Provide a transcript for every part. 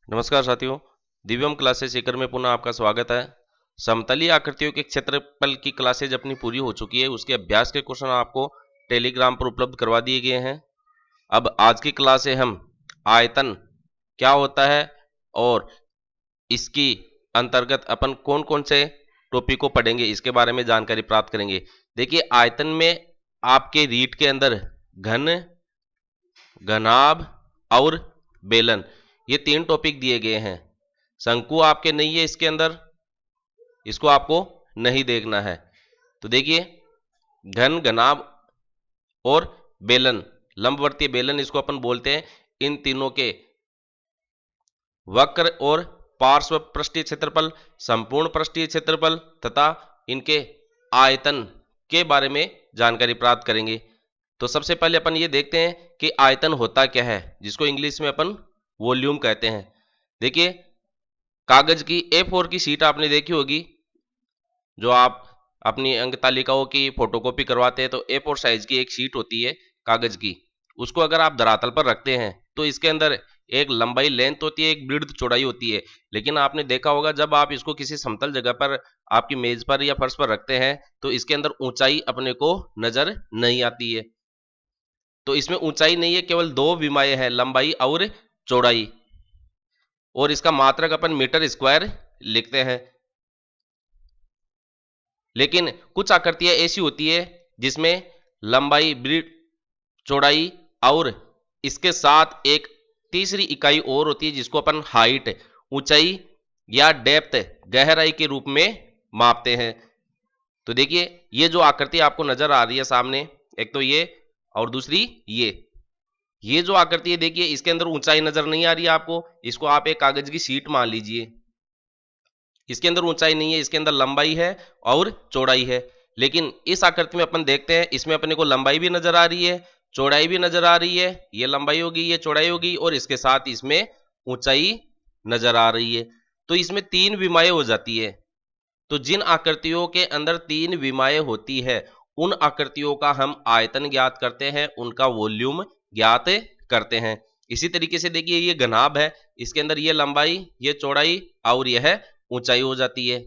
नमस्कार साथियों, दिव्यम क्लासेस सीकर में पुनः आपका स्वागत है। समतलीय आकृतियों के क्षेत्रफल की क्लासेज अपनी पूरी हो चुकी है। उसके अभ्यास के क्वेश्चन आपको टेलीग्राम पर उपलब्ध करवा दिए गए हैं। अब आज की क्लास से हम आयतन क्या होता है और इसकी अंतर्गत अपन कौन कौन से टॉपिक को पढ़ेंगे, इसके बारे में जानकारी प्राप्त करेंगे। देखिए, आयतन में आपके रीट के अंदर घन, घनाभ और बेलन, ये 3 टॉपिक दिए गए हैं। शंकु आपके नहीं है इसके अंदर, इसको आपको नहीं देखना है। तो देखिए, घन, घनाभ और बेलन, लंबवर्तीय बेलन इसको अपन बोलते हैं। इन तीनों के वक्र और पार्श्व पृष्ठीय क्षेत्रफल, संपूर्ण पृष्ठीय क्षेत्रफल तथा इनके आयतन के बारे में जानकारी प्राप्त करेंगे। तो सबसे पहले अपन ये देखते हैं कि आयतन होता क्या है, जिसको इंग्लिश में अपन वॉल्यूम कहते हैं। देखिए, कागज की A4 की शीट आपने देखी होगी, जो आप अपनी अंक तालिकाओं की फोटोकॉपी करवाते हैं, तो A4 साइज की एक शीट होती है कागज की। उसको अगर आप धरातल पर रखते हैं तो इसके अंदर एक लंबाई लेंथ होती है, एक ब्रीड्थ चौड़ाई होती है। लेकिन आपने देखा होगा, जब आप इसको किसी समतल जगह पर आपकी मेज पर या फर्श पर रखते हैं तो इसके अंदर ऊंचाई अपने को नजर नहीं आती है। तो इसमें ऊंचाई नहीं है, केवल 2 विमाएं हैं, लंबाई और चौड़ाई, और इसका मात्रक अपन मीटर स्क्वायर लिखते हैं। लेकिन कुछ आकृतियां ऐसी होती है जिसमें लंबाई, ब्रीड, चौड़ाई और इसके साथ एक तीसरी इकाई और होती है जिसको अपन हाइट, ऊंचाई या डेप्थ, गहराई के रूप में मापते हैं। तो देखिए, ये जो आकृति आपको नजर आ रही है सामने, एक तो ये और दूसरी ये जो आकृति है, देखिए इसके अंदर ऊंचाई नजर नहीं आ रही है आपको। इसको आप एक कागज की शीट मान लीजिए। इसके अंदर ऊंचाई नहीं है, इसके अंदर लंबाई है और चौड़ाई है। लेकिन इस आकृति में अपन देखते हैं, इसमें अपने को लंबाई भी नजर आ रही है, चौड़ाई भी नजर आ रही है। ये लंबाई होगी, ये चौड़ाई होगी, और इसके साथ इसमें ऊंचाई नजर आ रही है। तो इसमें 3 विमाएं हो जाती है। तो जिन आकृतियों के अंदर 3 विमाएं होती है, उन आकृतियों का हम आयतन ज्ञात करते हैं, उनका वॉल्यूम ज्ञात करते हैं। इसी तरीके से देखिए, ये घनाभ है, इसके अंदर ये लंबाई, ये चौड़ाई और यह ऊंचाई हो जाती है।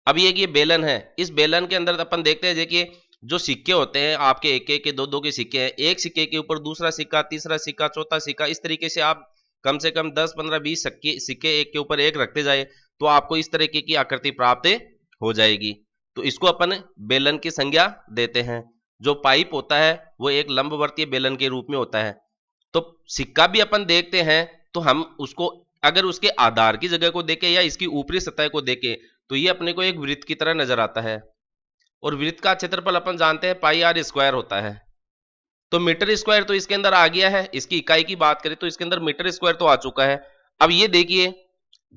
अब ये बेलन है, इस बेलन के अंदर अपन देखते हैं, देखिए जो सिक्के होते हैं आपके, एक एक के, दो दो के सिक्के हैं। एक सिक्के के ऊपर दूसरा सिक्का, तीसरा सिक्का, चौथा सिक्का, इस तरीके से आप कम से कम 10, 15, 20 सिक्के एक के ऊपर एक रखते जाए तो आपको इस तरीके की आकृति प्राप्त हो जाएगी। तो इसको अपन बेलन की संज्ञा देते हैं। जो पाइप होता है वो एक लंबवर्तीय बेलन के रूप में होता है। तो सिक्का भी अपन देखते हैं तो हम उसको अगर उसके आधार की जगह को देखें या इसकी ऊपरी सतह को देखें तो ये अपने को एक वृत्त की तरह नजर आता है। और वृत्त का क्षेत्रफल अपन जानते हैं पाई आर स्क्वायर होता है। तो मीटर स्क्वायर तो इसके अंदर आ गया है। इसकी इकाई की बात करें तो इसके अंदर मीटर स्क्वायर तो आ चुका है। अब ये देखिए,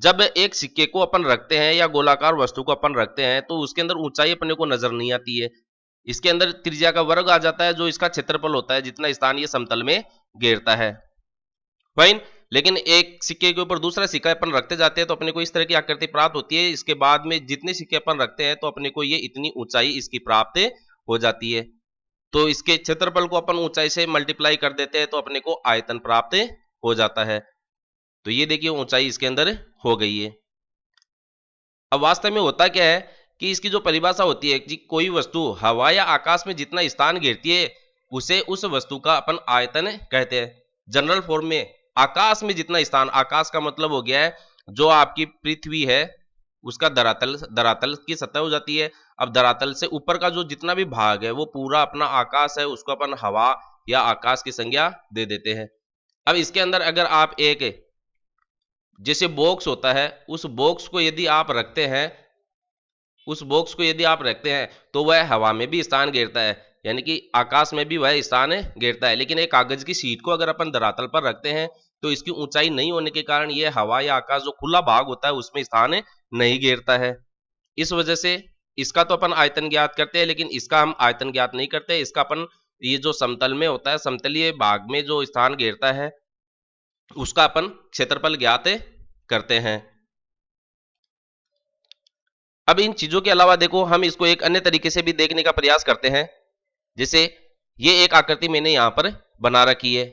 जब एक सिक्के को अपन रखते हैं या गोलाकार वस्तु को अपन रखते हैं तो उसके अंदर ऊंचाई अपने को नजर नहीं आती है। इसके अंदर त्रिज्या का वर्ग आ जाता है, जो इसका क्षेत्रफल होता है, जितना स्थान ये समतल में घेरता है। फाइन। लेकिन एक सिक्के के ऊपर दूसरा सिक्का अपन रखते जाते हैं तो अपने को इस तरह की आकृति प्राप्त होती है। इसके बाद में जितने सिक्के अपन रखते हैं तो अपने को ये इतनी ऊंचाई इसकी प्राप्त हो जाती है। तो इसके क्षेत्रफल को अपन ऊंचाई से मल्टीप्लाई कर देते हैं तो अपने को आयतन प्राप्त हो जाता है। तो ये देखिए, ऊंचाई इसके अंदर हो गई है। अब वास्तव में होता क्या है कि इसकी जो परिभाषा होती है कि कोई वस्तु हवा या आकाश में जितना स्थान घेरती है उसे उस वस्तु का अपन आयतन कहते हैं। जनरल फॉर्म में आकाश में जितना स्थान, आकाश का मतलब हो गया है जो आपकी पृथ्वी है उसका धरातल, धरातल की सतह हो जाती है। अब धरातल से ऊपर का जो जितना भी भाग है वो पूरा अपना आकाश है, उसको अपन हवा या आकाश की संज्ञा दे देते हैं। अब इसके अंदर अगर आप एक जैसे बॉक्स होता है, उस बॉक्स को यदि आप रखते हैं, उस बॉक्स को यदि आप रखते हैं तो वह हवा में भी स्थान घेरता है, यानी कि आकाश में भी वह स्थान घेरता है। लेकिन एक कागज की शीट को अगर अपन धरातल पर रखते हैं तो इसकी ऊंचाई नहीं होने के कारण यह हवा या आकाश जो खुला भाग होता है उसमें स्थान नहीं घेरता है। इस वजह से इसका तो अपन आयतन ज्ञात करते हैं, लेकिन इसका हम आयतन ज्ञात नहीं करते। इसका अपन ये जो समतल में होता है, समतलीय भाग में जो स्थान घेरता है उसका अपन क्षेत्रफल ज्ञात करते हैं। अब इन चीजों के अलावा देखो, हम इसको एक अन्य तरीके से भी देखने का प्रयास करते हैं। जैसे ये एक आकृति मैंने यहां पर बना रखी है।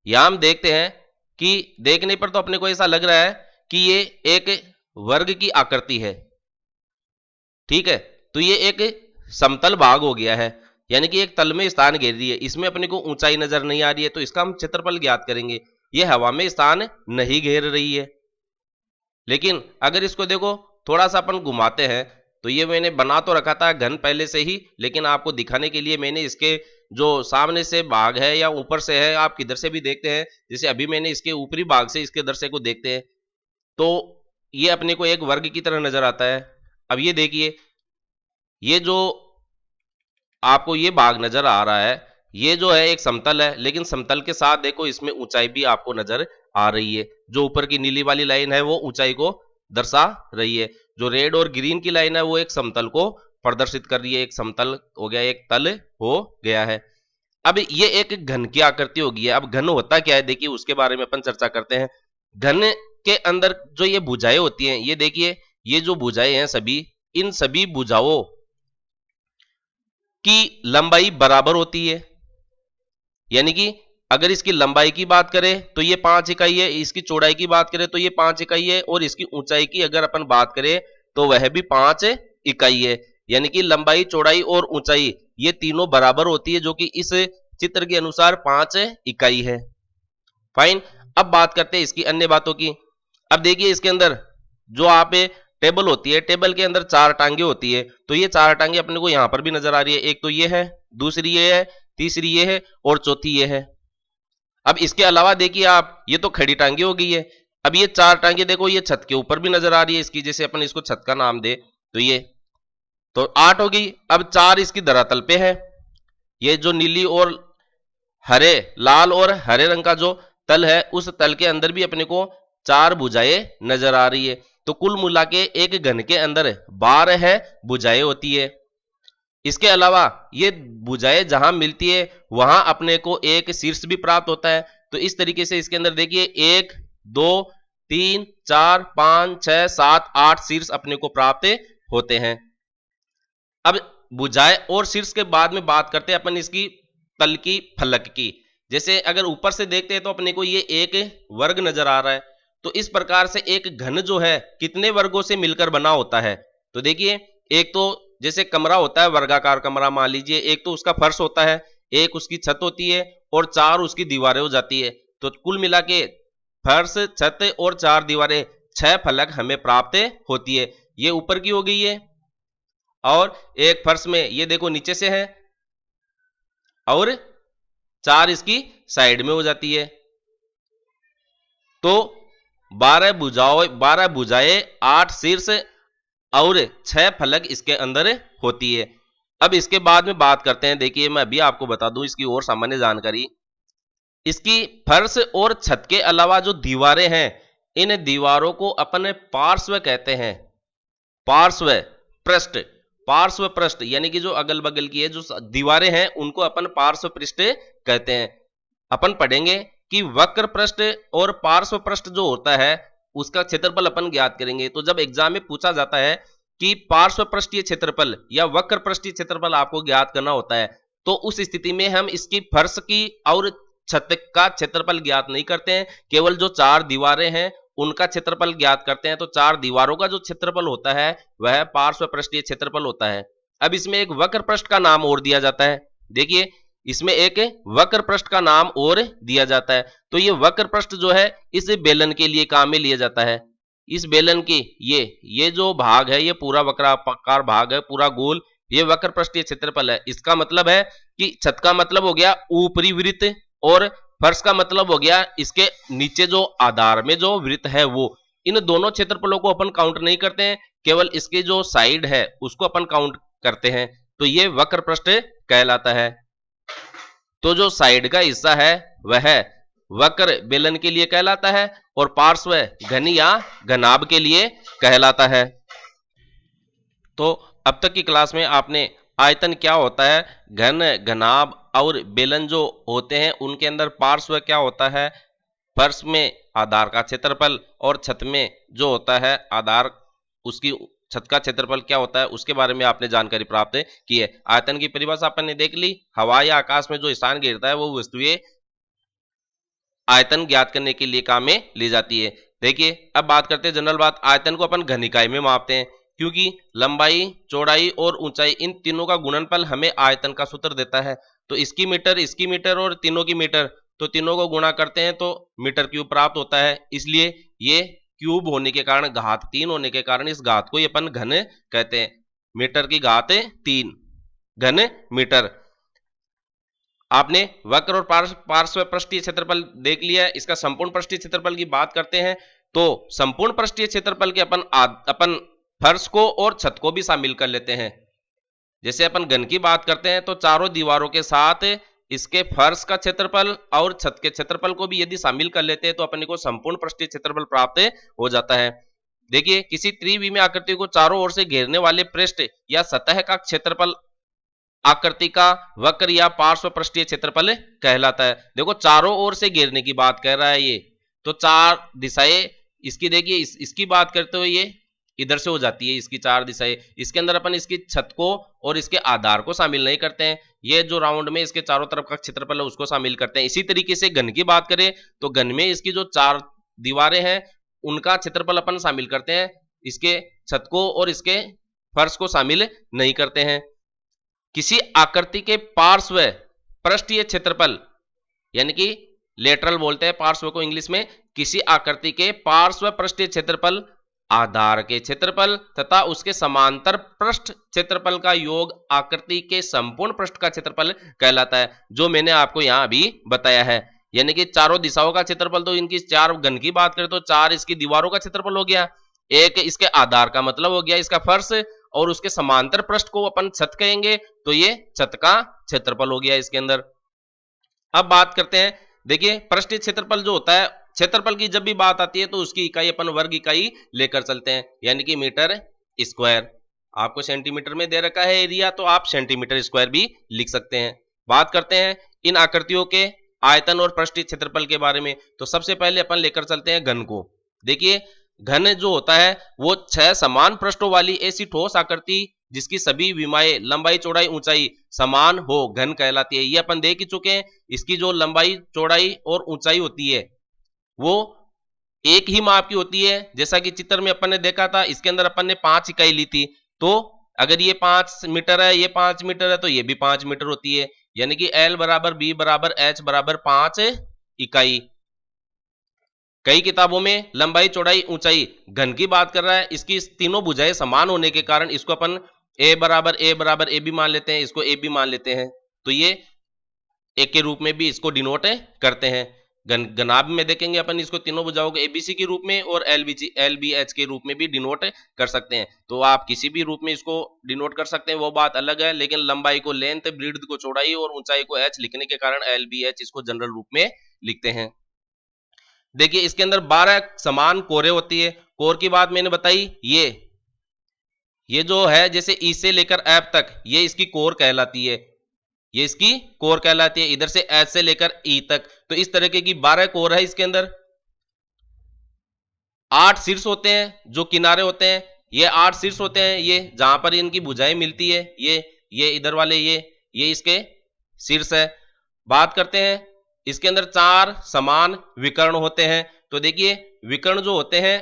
यहां हम देखते हैं कि देखने पर तो अपने को ऐसा लग रहा है कि ये एक वर्ग की आकृति है, ठीक है। तो ये एक समतल भाग हो गया है, यानी कि एक तल में स्थान घेर रही है, इसमें अपने को ऊंचाई नजर नहीं आ रही है, तो इसका हम क्षेत्रफल ज्ञात करेंगे। ये हवा में स्थान नहीं घेर रही है। लेकिन अगर इसको देखो थोड़ा सा अपन घुमाते हैं, तो ये मैंने बना तो रखा था घन पहले से ही, लेकिन आपको दिखाने के लिए मैंने इसके जो सामने से भाग है या ऊपर से है, आप किधर से भी देखते हैं, जैसे अभी मैंने इसके ऊपरी भाग से इसके दृश्य को देखते हैं, तो ये अपने को एक वर्ग की तरह नजर आता है। अब ये देखिए, ये जो आपको ये भाग नजर आ रहा है, ये जो है एक समतल है, लेकिन समतल के साथ देखो इसमें ऊंचाई भी आपको नजर आ रही है। जो ऊपर की नीली वाली लाइन है वो ऊंचाई को दर्शा रही है, जो रेड और ग्रीन की लाइन है वो एक समतल को प्रदर्शित कर रही है। एक समतल हो गया, एक तल हो गया है। अब ये एक घन की आकृति होगी है। अब घन होता क्या है, देखिए उसके बारे में अपन चर्चा करते हैं। घन के अंदर जो ये भुजाएं होती हैं, ये देखिए, ये जो भुजाएं हैं सभी, इन सभी भुजाओं की लंबाई बराबर होती है। यानी कि अगर इसकी लंबाई की बात करें तो ये 5 इकाई है, इसकी चौड़ाई की बात करें तो ये 5 इकाई है, और इसकी ऊंचाई की अगर अपन बात करें तो वह भी 5 इकाई है। यानी कि लंबाई, चौड़ाई और ऊंचाई ये तीनों बराबर होती है, जो कि इस चित्र के अनुसार 5 इकाई है। फाइन। अब बात करते हैं इसकी अन्य बातों की। अब देखिए इसके अंदर जो आप टेबल होती है, टेबल के अंदर 4 टांगे होती है, तो ये 4 टांगे अपने को यहां पर भी नजर आ रही है। एक तो ये है, दूसरी ये है, तीसरी ये है और चौथी ये है। अब इसके अलावा देखिए आप, ये तो खड़ी टांगे हो गई है। अब ये 4 टांगे देखो, ये छत के ऊपर भी नजर आ रही है इसकी, जैसे अपन इसको छत का नाम दे तो ये तो 8 हो गई। अब 4 इसकी धरातल पे है, ये जो नीली और हरे, लाल और हरे रंग का जो तल है, उस तल के अंदर भी अपने को 4 भुजाएं नजर आ रही है। तो कुल मिला के एक घन के अंदर 12 भुजाएं होती है। इसके अलावा ये भुजाएं जहां मिलती है वहां अपने को एक शीर्ष भी प्राप्त होता है। तो इस तरीके से इसके अंदर देखिए 1 2 3 4 5 6 7 8 शीर्ष अपने को प्राप्त होते हैं। अब भुजाएं और शीर्ष के बाद में बात करते हैं अपन इसकी तल की, फलक की। जैसे अगर ऊपर से देखते हैं तो अपने को ये एक वर्ग नजर आ रहा है। तो इस प्रकार से एक घन जो है कितने वर्गों से मिलकर बना होता है, तो देखिए, एक तो जैसे कमरा होता है, वर्गाकार कमरा मान लीजिए, एक तो उसका फर्श होता है, एक उसकी छत होती है और 4 उसकी दीवारें हो जाती है। तो कुल मिला के फर्श, छत और 4 दीवारें, 6 फलक हमें प्राप्त होती है। ये ऊपर की हो गई है, और एक फर्श में ये देखो नीचे से है, और 4 इसकी साइड में हो जाती है। तो 12 भुजाएं, 8 शीर्ष और 6 फलक इसके अंदर होती है। अब इसके बाद में बात करते हैं, देखिए मैं अभी आपको बता दूं इसकी और सामान्य जानकारी। इसकी फर्श और छत के अलावा जो दीवारें हैं, इन दीवारों को अपन पार्श्व कहते हैं। पार्श्व पृष्ठ, पार्श्व पृष्ठ यानी कि जो अगल बगल की है जो दीवारें हैं उनको अपन पार्श्व पृष्ठ कहते हैं। अपन पढ़ेंगे कि वक्र पृष्ठ और पार्श्व पृष्ठ जो होता है उसका क्षेत्रफल अपन ज्ञात करेंगे। तो जब एग्जाम में पूछा जाता है कि पार्श्व पृष्ठीय क्षेत्रफल या वक्र पृष्ठीय क्षेत्रफल आपको ज्ञात करना होता है, तो उस स्थिति में हम इसकी फर्श की और छत का क्षेत्रफल ज्ञात नहीं करते हैं, केवल जो 4 दीवारें हैं उनका क्षेत्रफल ज्ञात करते हैं। तो 4 दीवारों का जो क्षेत्रफल होता है वह पार्श्व पृष्ठीय क्षेत्रफल होता है। अब इसमें एक वक्र पृष्ठ का नाम और दिया जाता है। देखिए इसमें एक वक्र पृष्ठ का नाम और दिया जाता है। तो ये वक्र पृष्ठ जो है इस बेलन के लिए काम में लिया जाता है। इस बेलन की ये जो भाग है, ये पूरा वक्राकार भाग है, पूरा गोल, ये वक्र पृष्ठीय क्षेत्रफल है। इसका मतलब है कि छत का मतलब हो गया ऊपरी वृत्त, और फर्श का मतलब हो गया इसके नीचे जो आधार में जो वृत्त है वो। इन दोनों क्षेत्रफलों को अपन काउंट नहीं करते हैं, केवल इसके जो साइड है उसको अपन काउंट करते हैं। तो ये वक्र पृष्ठ कहलाता है। तो जो साइड का हिस्सा है वह वक्र बेलन के लिए कहलाता है, और पार्श्व घन या घनाभ के लिए कहलाता है। तो अब तक की क्लास में आपने आयतन क्या होता है, घन, घनाभ और बेलन जो होते हैं उनके अंदर पार्श्व क्या होता है, फर्श में आधार का क्षेत्रफल, और छत में जो होता है आधार, उसकी छत का क्षेत्रफल क्या होता है, उसके बारे में आपने जानकारी प्राप्त की है। आयतन की परिभाषा आपने देख ली। हवा या आकाश में जो स्थान घेरता है वो वस्तुएं आयतन ज्ञात करने के लिए काम में ली जाती है। देखिए अब बात करते हैं जनरल बात, आयतन को अपन घन इकाई में मापते हैं क्योंकि लंबाई, चौड़ाई और ऊंचाई इन तीनों का गुणनफल हमें आयतन का सूत्र देता है। तो इसकी मीटर और तीनों की मीटर, तो तीनों को गुणा करते हैं तो मीटर क्यूब प्राप्त होता है। इसलिए ये क्यूब होने के कारण, घात 3 होने के कारण इस घात को अपन घन कहते हैं। मीटर की घात 3 घन मीटर। आपने वक्र और पार्श्व पृष्ठीय क्षेत्रफल देख लिया है। इसका संपूर्ण पृष्ठीय क्षेत्रफल की बात करते हैं तो संपूर्ण पृष्ठीय क्षेत्रफल के अपन फर्श को और छत को भी शामिल कर लेते हैं। जैसे अपन घन की बात करते हैं तो चारों दीवारों के साथ इसके फर्श का क्षेत्रफल और छत के क्षेत्रफल को भी यदि शामिल कर लेते हैं तो अपने को संपूर्ण पृष्ठीय क्षेत्रफल प्राप्त हो जाता है। देखिए किसी त्रिविमीय आकृति को चारों ओर से घेरने वाले पृष्ठ या सतह का क्षेत्रफल आकृति का वक्र या पार्श्व पृष्ठीय क्षेत्रफल कहलाता है। देखो चारों ओर से घेरने की बात कर रहा है ये, तो चार दिशाएं इसकी, देखिए इसकी बात करते हुए ये इधर से हो जाती है इसकी चार दिशाएं। इसके अंदर अपन इसकी छत को और इसके आधार को शामिल नहीं करते हैं, ये जो राउंड में इसके चारों तरफ का क्षेत्रफल है उसको शामिल करते हैं। इसी तरीके से घन की बात करें तो घन में इसकी जो चार दीवारें हैं उनका क्षेत्रफल अपन शामिल करते हैं, इसके छत को और इसके फर्श को शामिल नहीं करते हैं। किसी आकृति के पार्श्व पृष्ठीय क्षेत्रफल यानी कि लेटरल बोलते हैं पार्श्व को इंग्लिश में, किसी आकृति के पार्श्व पृष्ठीय क्षेत्रफल आधार के क्षेत्रफल तथा उसके समांतर पृष्ठ क्षेत्रफल का योग आकृति के संपूर्ण पृष्ठ का क्षेत्रफल कहलाता है, जो मैंने आपको यहां अभी बताया है। यानी कि चारों दिशाओं का क्षेत्रफल, तो इनकी चार घन की बात करें तो चार इसकी दीवारों का क्षेत्रफल हो गया, एक इसके आधार का मतलब हो गया इसका फर्श, और उसके समांतर पृष्ठ को अपन छत कहेंगे तो ये छत का क्षेत्रफल हो गया इसके अंदर। अब बात करते हैं, देखिए पृष्ठीय क्षेत्रफल जो होता है, क्षेत्रफल की जब भी बात आती है तो उसकी इकाई अपन वर्ग इकाई लेकर चलते हैं, यानी कि मीटर स्क्वायर। आपको सेंटीमीटर में दे रखा है एरिया तो आप सेंटीमीटर स्क्वायर भी लिख सकते हैं। बात करते हैं इन आकृतियों के आयतन और पृष्ठीय क्षेत्रफल के बारे में, तो सबसे पहले अपन लेकर चलते हैं घन को। देखिए घन जो होता है वो 6 समान पृष्ठों वाली ऐसी ठोस आकृति जिसकी सभी विमाएं, लंबाई, चौड़ाई, ऊंचाई समान हो, घन कहलाती है। ये अपन देख ही चुके हैं, इसकी जो लंबाई, चौड़ाई और ऊंचाई होती है वो एक ही माप की होती है। जैसा कि चित्र में अपन ने देखा था, इसके अंदर अपन ने 5 इकाई ली थी, तो अगर ये 5 मीटर है, ये 5 मीटर है, तो ये भी 5 मीटर होती है, यानी कि L बराबर B बराबर H बराबर 5 इकाई। कई किताबों में लंबाई, चौड़ाई, ऊंचाई घन की बात कर रहा है, इसकी तीनों भुजाएं समान होने के कारण इसको अपन A बराबर A भी मान लेते हैं, इसको A भी मान लेते हैं, तो ये एक के रूप में भी इसको डिनोट करते हैं। घनाभ में देखेंगे अपन इसको तीनों भुजाओं को ABC के रूप में और LBH के रूप में भी डिनोट कर सकते हैं। तो आप किसी भी रूप में इसको डिनोट कर सकते हैं, वो बात अलग है, लेकिन लंबाई को लेंथ, ब्रीड्थ को चौड़ाई और ऊंचाई को H लिखने के कारण LBH इसको जनरल रूप में लिखते हैं। देखिए इसके अंदर 12 समान कोरें होती है। कोर की बात मैंने बताई, ये जो है जैसे ई से लेकर एफ तक ये इसकी कोर कहलाती है, ये इसकी कोर कहलाती है। इधर से एच से लेकर ई तक, तो इस तरीके की 12 कोर है। इसके अंदर 8 शीर्ष होते हैं, जो किनारे होते हैं ये 8 शीर्ष होते हैं, ये जहां पर इनकी भुजाएं मिलती है, ये इधर वाले ये इसके शीर्ष है। बात करते हैं इसके अंदर 4 समान विकर्ण होते हैं। तो देखिए विकर्ण जो होते हैं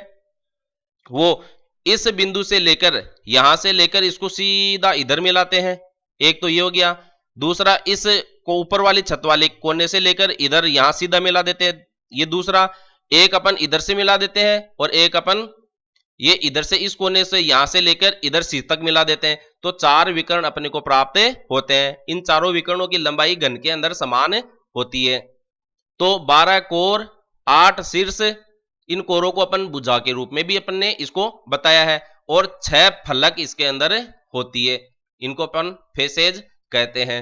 वो इस बिंदु से लेकर, यहां से लेकर इसको सीधा इधर मिलाते हैं, एक तो ये हो गया। दूसरा इस को ऊपर वाली छत वाले कोने से लेकर इधर यहां सीधा मिला देते हैं, ये दूसरा। एक अपन इधर से मिला देते हैं और एक अपन ये इधर से इस कोने से यहां से लेकर इधर सी तक मिला देते हैं। तो 4 विकर्ण अपने को प्राप्त होते हैं। इन चारों विकर्णों की लंबाई घन के अंदर समान होती है। तो 12 कोर, 8 शीर्ष, इन कोरों को अपन भुजा के रूप में भी अपन ने इसको बताया है, और 6 फलक इसके अंदर होती है, इनको अपन फेसेज कहते हैं।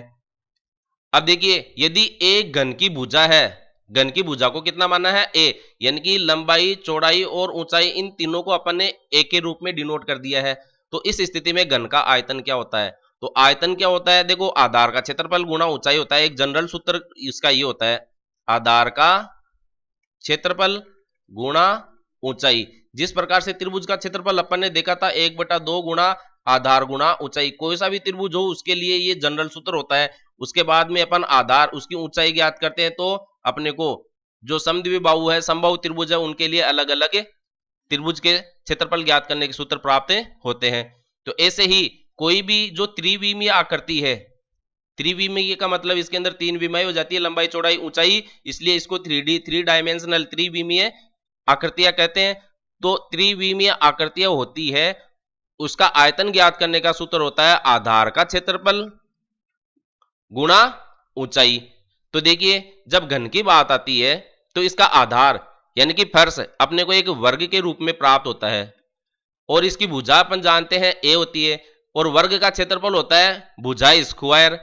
अब देखिए यदि एक घन की भुजा है, घन की भुजा को कितना माना है A, यानी कि लंबाई, चौड़ाई और ऊंचाई इन तीनों को अपन ने A के रूप में डिनोट कर दिया है। तो इस स्थिति में घन का आयतन क्या होता है? तो आयतन क्या होता है, देखो आधार का क्षेत्रफल गुणा ऊंचाई होता है। एक जनरल सूत्र इसका ये होता है, आधार का क्षेत्रफल गुणा ऊंचाई। जिस प्रकार से त्रिभुज का क्षेत्रफल अपन ने देखा था 1/2 गुणा आधार गुणा ऊंचाई, कोई सा भी त्रिभुज हो उसके लिए ये जनरल सूत्र होता है। उसके बाद में अपन आधार, उसकी ऊंचाई ज्ञात करते हैं तो अपने को जो समद्विबाहु है, समबाहु त्रिभुज है, उनके लिए अलग अलग त्रिभुज के क्षेत्रफल ज्ञात करने के सूत्र प्राप्त होते हैं। तो ऐसे ही कोई भी जो त्रिविमीय आकृति है, त्रिविमीय का मतलब इसके अंदर तीन विमाएं हो जाती है, लंबाई चौड़ाई ऊंचाई, इसलिए इसको 3D थ्री डायमेंशनल त्रिविमीय आकृतियां कहते हैं। तो त्रिविमीय आकृतियां होती है, उसका आयतन ज्ञात करने का सूत्र होता है आधार का क्षेत्रफल गुणा ऊंचाई। तो देखिए जब घन की बात आती है तो इसका आधार यानी कि फर्श अपने को एक वर्ग के रूप में प्राप्त होता है, और इसकी भुजा अपन जानते हैं a होती है, और वर्ग का क्षेत्रफल होता है भुजा स्क्वायर।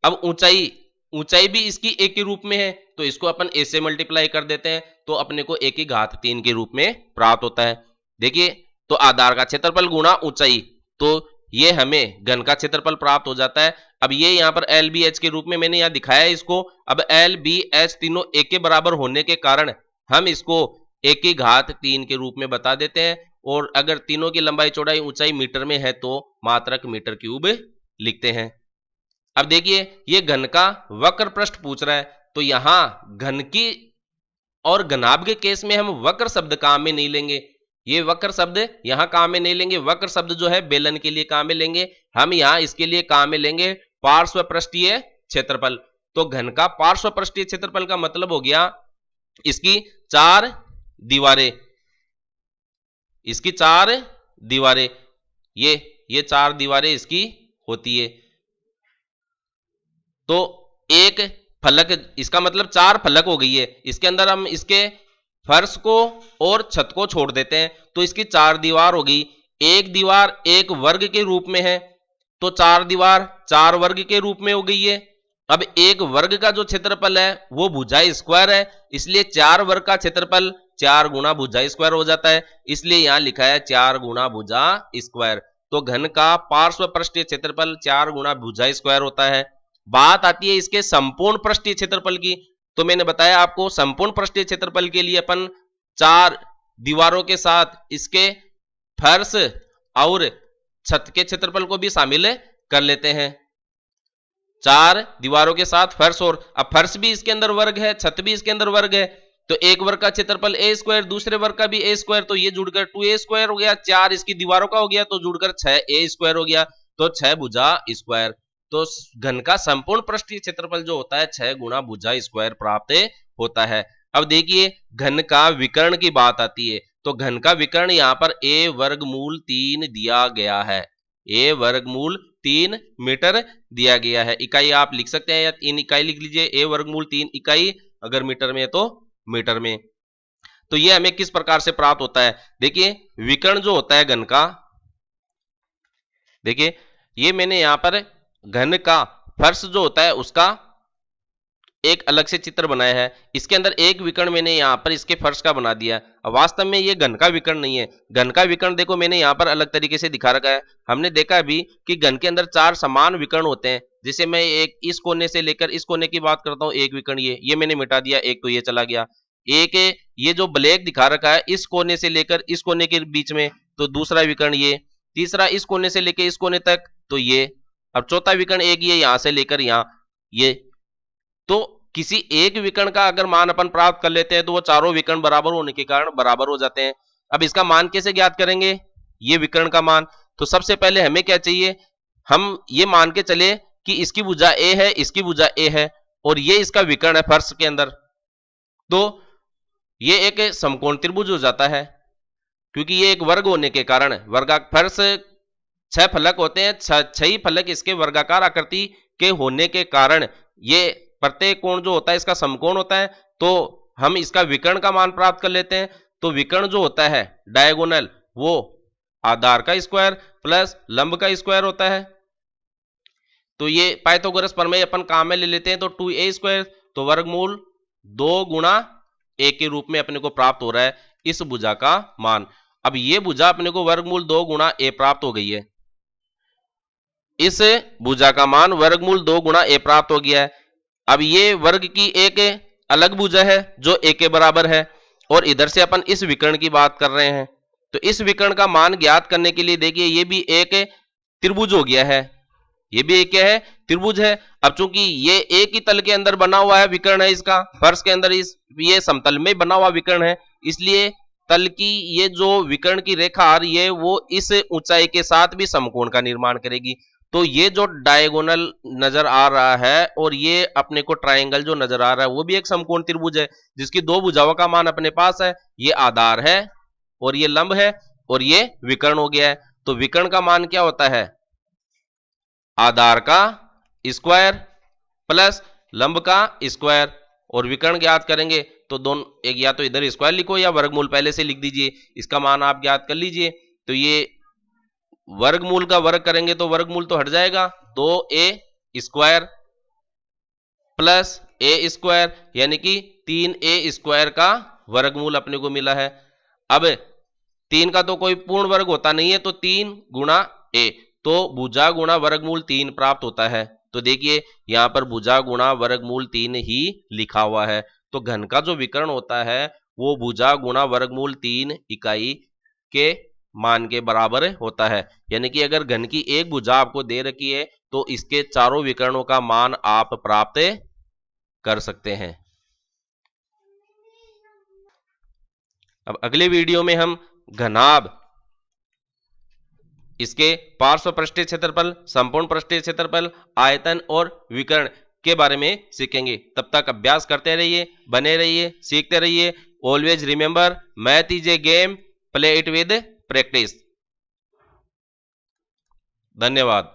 अब ऊंचाई, ऊंचाई भी इसकी a के रूप में है, तो इसको अपन a से मल्टीप्लाई कर देते हैं, तो अपने को a की घात 3 के रूप में प्राप्त होता है। देखिए तो आधार का क्षेत्रफल गुणा ऊंचाई, तो ये हमें घन का क्षेत्रफल प्राप्त हो जाता है। अब ये यहाँ पर एल बी एच के रूप में मैंने यहाँ दिखाया है इसको। अब एल बी एच तीनों एक के बराबर होने के कारण हम इसको एक की घात 3 के रूप में बता देते हैं, और अगर तीनों की लंबाई चौड़ाई ऊंचाई मीटर में है तो मात्रक मीटर क्यूब लिखते हैं। अब देखिए ये घन का वक्र पृष्ठ पूछ रहा है, तो यहां घन की और घनाभ के केस में हम वक्र शब्द काम में नहीं लेंगे, ये वक्र शब्द यहां काम में नहीं लेंगे। वक्र शब्द जो है बेलन के लिए काम में लेंगे, हम यहां इसके लिए काम में लेंगे पार्श्व पृष्ठीय क्षेत्रफल। तो घन का पार्श्व पृष्ठीय क्षेत्रफल का मतलब हो गया इसकी 4 दीवारें, इसकी 4 दीवारें, ये 4 दीवारें इसकी होती है। तो एक फलक, इसका मतलब 4 फलक हो गई है, इसके अंदर हम इसके फर्श को और छत को छोड़ देते हैं, तो इसकी 4 दीवार होगी। एक दीवार एक वर्ग के रूप में है, तो 4 दीवार 4 वर्ग के रूप में हो गई है। अब एक वर्ग का जो क्षेत्रफल है वो भुजा स्क्वायर है, इसलिए 4 वर्ग का क्षेत्रफल 4 गुना भुजा स्क्वायर हो जाता है, इसलिए यहां लिखा है 4 गुना भुजा स्क्वायर। तो घन का पार्श्व पृष्ठीय क्षेत्रफल 4 गुना भुजा स्क्वायर होता है। बात आती है इसके संपूर्ण पृष्ठीय क्षेत्रफल की, तो मैंने बताया आपको संपूर्ण पृष्ठीय क्षेत्रफल के लिए अपन 4 दीवारों के साथ इसके फर्श और छत के क्षेत्रफल को भी शामिल कर लेते हैं। 4 दीवारों के साथ फर्श, और अब फर्श भी इसके अंदर वर्ग है, छत भी इसके अंदर वर्ग है, तो एक वर्ग का क्षेत्रफल ए स्क्वायर, दूसरे वर्ग का भी ए स्क्वायर, तो ये जुड़कर 2a स्क्वायर हो गया। 4 इसकी दीवारों का हो गया, तो जुड़कर 6a स्क्वायर हो गया, तो 6 भुजा स्क्वायर। तो घन का संपूर्ण पृष्ठीय क्षेत्रफल जो होता है 6 गुना भुजा स्क्वायर प्राप्त होता है। अब देखिए घन का विकर्ण की बात आती है, तो घन का विकर्ण यहाँ पर a वर्गमूल 3 दिया गया है, a वर्गमूल 3 मीटर दिया गया है। इकाई आप लिख सकते हैं या 3 इकाई लिख लीजिए, a वर्गमूल 3 इकाई, अगर मीटर में है तो मीटर में। तो ये हमें किस प्रकार से प्राप्त होता है, देखिए विकर्ण जो होता है घन का, देखिए ये मैंने यहां पर घन का फर्श जो होता है उसका एक अलग से चित्र बनाया है, इसके अंदर एक विकर्ण मैंने यहां पर इसके फर्श का बना दिया। वास्तव में ये घन का विकर्ण नहीं है, घन का विकर्ण देखो मैंने यहां पर अलग तरीके से दिखा रखा है। हमने देखा अभी कि घन के अंदर 4 समान विकर्ण होते हैं, जैसे मैं एक इस कोने से लेकर इस कोने की बात करता हूं, एक विकर्ण ये मैंने मिटा दिया, एक तो ये चला गया। एक ये जो ब्लैक दिखा रखा है इस कोने से लेकर इस कोने के बीच में, तो दूसरा विकर्ण ये, तीसरा इस कोने से लेकर इस कोने तक, तो ये, अब चौथा विकर्ण एक ये यहां से लेकर यहां ये। तो किसी एक विकर्ण का अगर मान अपन प्राप्त कर लेते हैं तो वो चारों विकर्ण बराबर होने के कारण बराबर हो जाते हैं। अब इसका मान कैसे ज्ञात करेंगे, ये विकर्ण का मान, तो सबसे पहले हमें क्या चाहिए, हम ये मान के चले कि इसकी भुजा ए है, इसकी भुजा ए है, और ये इसका विकर्ण है फर्श के अंदर, तो ये एक समकोण त्रिभुज हो जाता है, क्योंकि ये एक वर्ग होने के कारण, फर्श 6 फलक होते हैं, 6 ही फलक इसके वर्गाकार आकृति के होने के कारण ये प्रत्येक कोण जो होता है इसका समकोण होता है, तो हम इसका विकर्ण का मान प्राप्त कर लेते हैं। तो विकर्ण जो होता है डायगोनल वो आधार का स्क्वायर प्लस लंब का स्क्वायर होता है। तो ये पाइथागोरस प्रमेय अपन काम में ले लेते हैं, तो 2a स्क्वायर, तो वर्गमूल 2 गुणा a के रूप में अपने को प्राप्त हो रहा है इस भुजा का मान। अब ये भुजा अपने को वर्गमूल 2 गुणा a प्राप्त हो गई है, इस भुजा का मान वर्गमूल 2 गुणा a प्राप्त हो गया है। अब ये वर्ग की एक अलग भुजा है जो a के बराबर है, और इधर से अपन इस विकर्ण की बात कर रहे हैं, तो इस विकर्ण का मान ज्ञात करने के लिए देखिए ये भी एक त्रिभुज हो गया है, ये भी एक क्या है, त्रिभुज है। अब चूंकि ये एक ही तल के अंदर बना हुआ है विकर्ण है, इसका फर्श के अंदर इस ये समतल में बना हुआ विकर्ण है, इसलिए तल की ये जो विकर्ण की रेखा आ रही है वो इस ऊंचाई के साथ भी समकोण का निर्माण करेगी। तो ये जो डायगोनल नजर आ रहा है और ये अपने को ट्राइंगल जो नजर आ रहा है वो भी एक समकोण त्रिभुज है, जिसकी दो भुजाओं का मान अपने पास है। ये आधार है और ये लंब है और ये विकर्ण हो गया है। तो विकर्ण का मान क्या होता है, आधार का स्क्वायर प्लस लंब का स्क्वायर। और विकर्ण ज्ञात करेंगे तो दोनों, एक या तो इधर स्क्वायर लिखो या वर्गमूल पहले से लिख दीजिए, इसका मान आप ज्ञात कर लीजिए। तो ये वर्गमूल का वर्ग करेंगे तो वर्गमूल तो हट जाएगा, 2a स्क्वायर प्लस ए स्क्वायर, यानी कि 3a स्क्वायर का वर्गमूल अपने को मिला है। अब 3 का तो कोई पूर्ण वर्ग होता नहीं है, तो 3 गुणा ए, तो भुजा गुणा वर्गमूल 3 प्राप्त होता है। तो देखिए यहां पर भुजा गुणा वर्गमूल 3 ही लिखा हुआ है। तो घन का जो विकर्ण होता है वो भुजा गुणा वर्गमूल 3 इकाई के मान के बराबर होता है। यानी कि अगर घन की एक भुजा आपको दे रखी है तो इसके चारों विकर्णों का मान आप प्राप्त कर सकते हैं। अब अगले वीडियो में हम घनाभ, इसके पार्श्व पृष्ठीय क्षेत्रफल, संपूर्ण पृष्ठीय क्षेत्रफल, आयतन और विकर्ण के बारे में सीखेंगे। तब तक अभ्यास करते रहिए, बने रहिए, सीखते रहिए। Always remember, math is a game, play it with practice. धन्यवाद।